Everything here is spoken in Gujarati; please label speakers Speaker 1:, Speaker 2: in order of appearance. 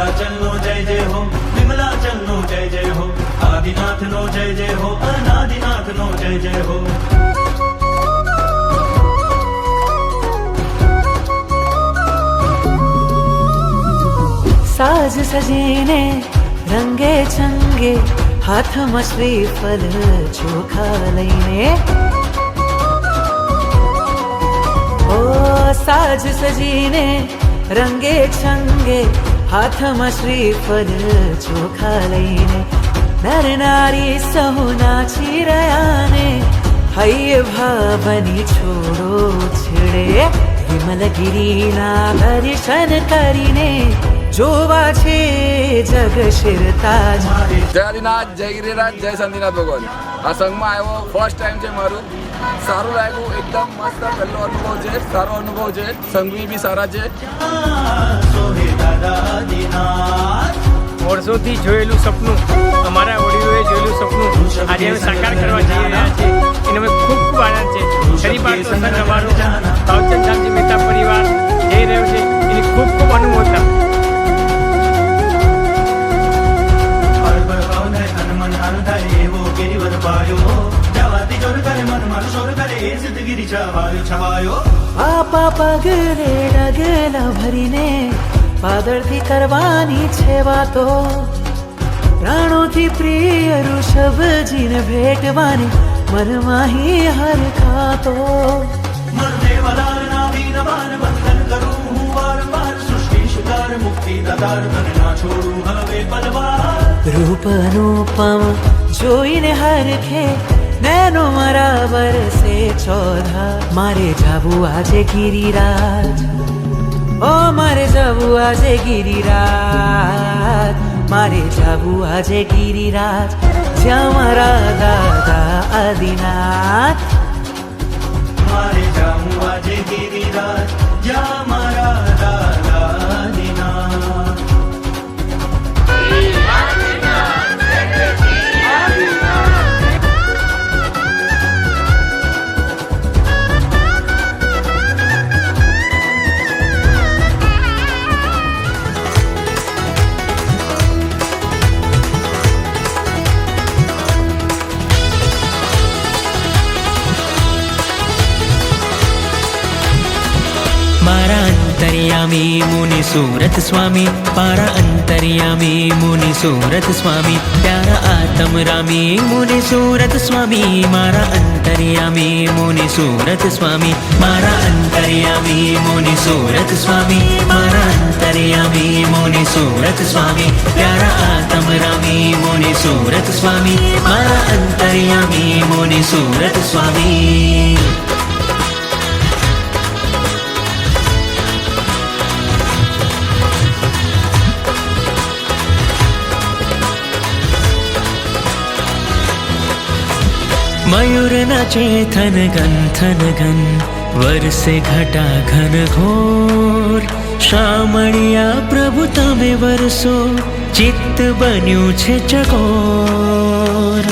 Speaker 1: વિંધ્યાચલ નો જય જય હો, વિમલાચલ નો જય જય હો, આદિનાથ નો જય જય હો, અનાદિનાથ નો જય જય હો.
Speaker 2: સાજ સજીને રંગે ચંગે હાથમાં શ્રીફળ ચોખા લઈને, ઓ સાજ સજીને રંગે છંગે હાથમાં શ્રીફળ ચોખા લઈને, નર નારી સહુ નાચી રહ્યા ને હૈયે ભાવની છોડો છેડે, વિમલગીરીના દર્શન કરીને જોવા છે જગ શિરતા.
Speaker 3: જય આદિનાથ, જય ગિરિરાજ, જય સંધિનાથ ભગવાન. આ સંઘમાં આવ્યો ફર્સ્ટ ટાઈમ છે મારું. સારું લાગ્યું, એકદમ મસ્ત પહેલો અનુભવ છે, સારો અનુભવ છે. સંઘવી બી સારા છે.
Speaker 4: વર્ષોથી જોયેલું સપનું, અમારા વડીલોએ જોયેલું સપનું આજે અમે સાકાર કરવા જઈ રહ્યા છે. એને અમે ખૂબ ખૂબ આનંદ છે. ફરી પાછો સંઘ અમારો ભાવચંદ રામજી મહેતા પરિવાર જઈ રહ્યો છે, એની ખૂબ ખૂબ અનુમોદના.
Speaker 2: પાપા પગલે ડગલા ભરીને પાદળથી કરવાની છે વાતો, પ્રાણોથી પ્રિય ઋષભજીને ભેટવાની મનમાહી હરખાતો. રૂપ અનુપમ જોઈને હરખે નૈનો મારા વરસે ચોધા. મારે જાવું આજે ગિરિરાજ, ઓ મારે જાવું આજે ગિરિરાજ, મારે જાવું આજે ગિરિરાજ, જ્યાં મારા દાદા આદિનાથ.
Speaker 1: મારે જાવું આજે ગિરિરાજ, જ્યાં મારા દાદા આદિનાથ.
Speaker 5: मारा अंतर्यामी मुनि सूरत स्वामी, पारा अंतर्यामी मुनि सूरत स्वामी, प्यारा आत्म रामी मुनि सूरत स्वामी, मारा अंतर्यामी मुनि सूरत स्वामी, मारा अंतर्यामी मुनि सूरत स्वामी, मारा अंतर्यामी मुनि सूरत स्वामी, प्यारा आत्म रामी मुनि सूरत स्वामी, मारा अंतर्यामी मुनि सूरत स्वामी. मयूर नाचे थन घन थन घन, वर्षे घटा घन घोर, शामणिया प्रभु तमे वरसो, चित्त बन्यु छे चकोर.